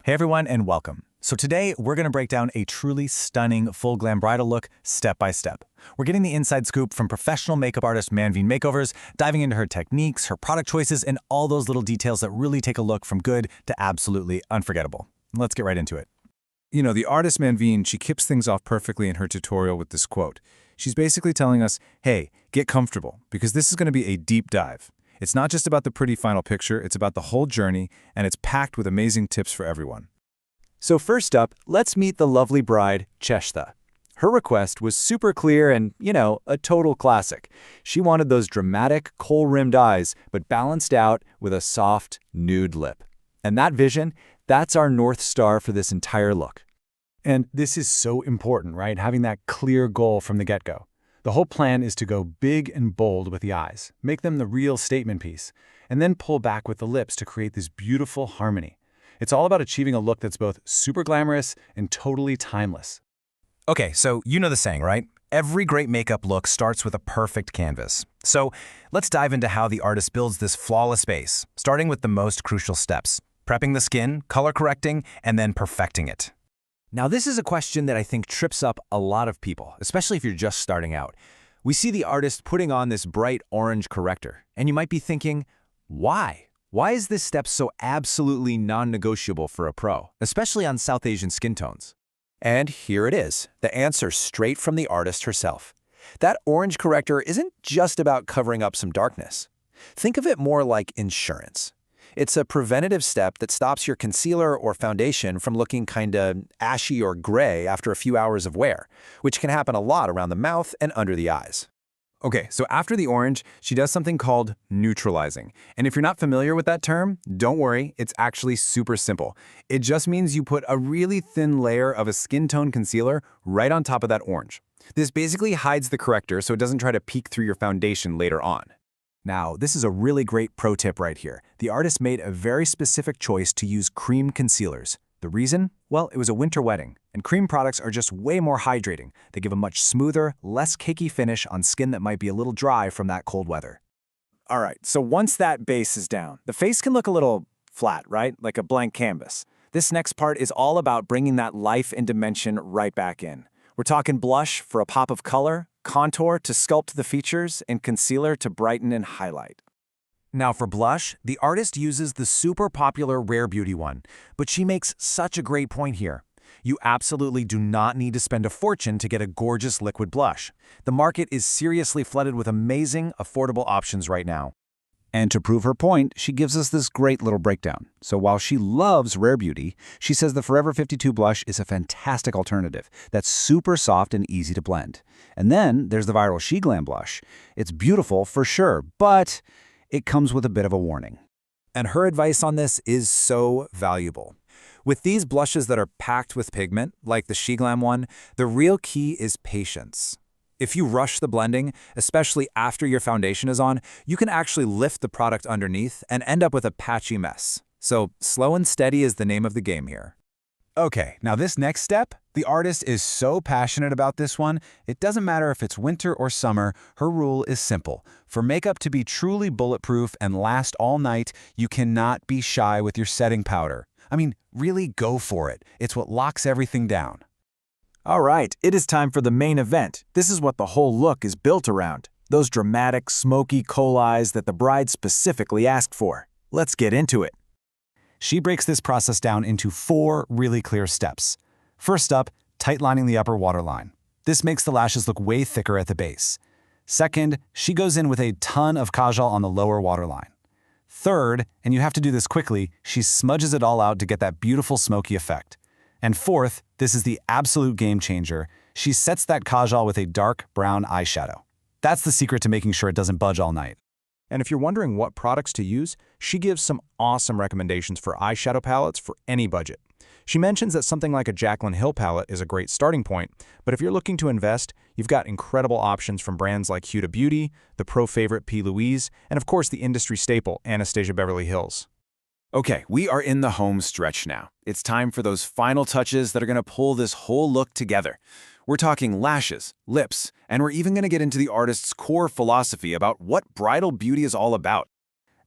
Hey everyone, and welcome. So today, we're going to break down a truly stunning full glam bridal look step by step. We're getting the inside scoop from professional makeup artist Manveen Makeovers, diving into her techniques, her product choices, and all those little details that really take a look from good to absolutely unforgettable. Let's get right into it. You know, the artist Manveen, she kicks things off perfectly in her tutorial with this quote. She's basically telling us, hey, get comfortable, because this is going to be a deep dive. It's not just about the pretty final picture, it's about the whole journey, and it's packed with amazing tips for everyone. So first up, let's meet the lovely bride, Cheshta. Her request was super clear and, a total classic. She wanted those dramatic, kohl-rimmed eyes, but balanced out with a soft, nude lip. And that vision, that's our North Star for this entire look. And this is so important, right? Having that clear goal from the get-go. The whole plan is to go big and bold with the eyes, make them the real statement piece, and then pull back with the lips to create this beautiful harmony. It's all about achieving a look that's both super glamorous and totally timeless. Okay, so you know the saying, right? Every great makeup look starts with a perfect canvas. So let's dive into how the artist builds this flawless base, starting with the most crucial steps: prepping the skin, color correcting, and then perfecting it. Now, this is a question that I think trips up a lot of people, especially if you're just starting out. We see the artist putting on this bright orange corrector, and you might be thinking, why? Why is this step so absolutely non-negotiable for a pro, especially on South Asian skin tones? And here it is, the answer straight from the artist herself. That orange corrector isn't just about covering up some darkness. Think of it more like insurance. It's a preventative step that stops your concealer or foundation from looking kinda ashy or gray after a few hours of wear, which can happen a lot around the mouth and under the eyes. Okay, so after the orange, she does something called neutralizing. And if you're not familiar with that term, don't worry, it's actually super simple. It just means you put a really thin layer of a skin tone concealer right on top of that orange. This basically hides the corrector so it doesn't try to peek through your foundation later on. Now, this is a really great pro tip right here. The artist made a very specific choice to use cream concealers. The reason? Well, it was a winter wedding, and cream products are just way more hydrating. They give a much smoother, less cakey finish on skin that might be a little dry from that cold weather. All right, so once that base is down, the face can look a little flat, right? Like a blank canvas. This next part is all about bringing that life and dimension right back in. We're talking blush for a pop of color, contour to sculpt the features, and concealer to brighten and highlight. Now for blush, the artist uses the super popular Rare Beauty one, but she makes such a great point here. You absolutely do not need to spend a fortune to get a gorgeous liquid blush. The market is seriously flooded with amazing, affordable options right now. And to prove her point, she gives us this great little breakdown. So while she loves Rare Beauty, she says the Forever 52 blush is a fantastic alternative that's super soft and easy to blend. And then there's the viral She Glam blush. It's beautiful for sure, but it comes with a bit of a warning. And her advice on this is so valuable. With these blushes that are packed with pigment, like the She Glam one, the real key is patience. If you rush the blending, especially after your foundation is on, you can actually lift the product underneath and end up with a patchy mess. So slow and steady is the name of the game here. Okay, now this next step, the artist is so passionate about this one, it doesn't matter if it's winter or summer, her rule is simple. For makeup to be truly bulletproof and last all night, you cannot be shy with your setting powder. I mean, really go for it. It's what locks everything down. All right, it is time for the main event. This is what the whole look is built around. Those dramatic, smoky kohl eyes that the bride specifically asked for. Let's get into it. She breaks this process down into 4 really clear steps. First up, tightlining the upper waterline. This makes the lashes look way thicker at the base. Second, she goes in with a ton of kajal on the lower waterline. Third, and you have to do this quickly, she smudges it all out to get that beautiful smoky effect. And fourth, this is the absolute game changer, she sets that kajal with a dark brown eyeshadow. That's the secret to making sure it doesn't budge all night. And if you're wondering what products to use, she gives some awesome recommendations for eyeshadow palettes for any budget. She mentions that something like a Jaclyn Hill palette is a great starting point, but if you're looking to invest, you've got incredible options from brands like Huda Beauty, the pro favorite P. Louise, and of course the industry staple Anastasia Beverly Hills. Okay, we are in the home stretch now. It's time for those final touches that are going to pull this whole look together. We're talking lashes, lips, and we're even going to get into the artist's core philosophy about what bridal beauty is all about.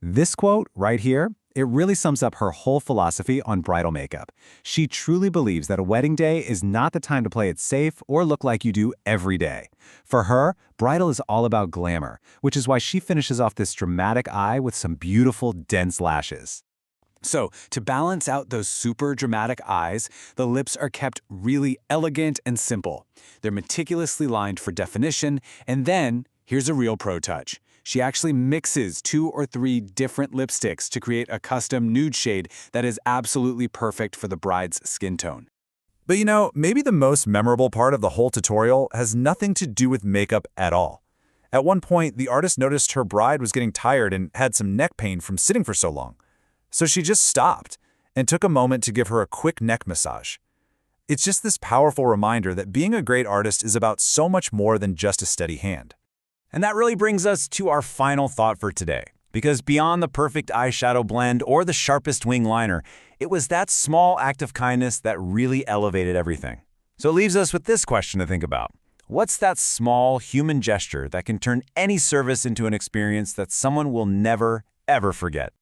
This quote right here It really sums up her whole philosophy on bridal makeup. She truly believes that a wedding day is not the time to play it safe or look like you do every day. For her, bridal is all about glamour, which is why she finishes off this dramatic eye with some beautiful, dense lashes. So, to balance out those super dramatic eyes, the lips are kept really elegant and simple. They're meticulously lined for definition, and then, here's a real pro touch. She actually mixes 2 or 3 different lipsticks to create a custom nude shade that is absolutely perfect for the bride's skin tone. But you know, maybe the most memorable part of the whole tutorial has nothing to do with makeup at all. At one point, the artist noticed her bride was getting tired and had some neck pain from sitting for so long. So she just stopped and took a moment to give her a quick neck massage. It's just this powerful reminder that being a great artist is about so much more than just a steady hand. And that really brings us to our final thought for today. Because beyond the perfect eyeshadow blend or the sharpest wing liner, it was that small act of kindness that really elevated everything. So it leaves us with this question to think about. What's that small human gesture that can turn any service into an experience that someone will never, ever forget?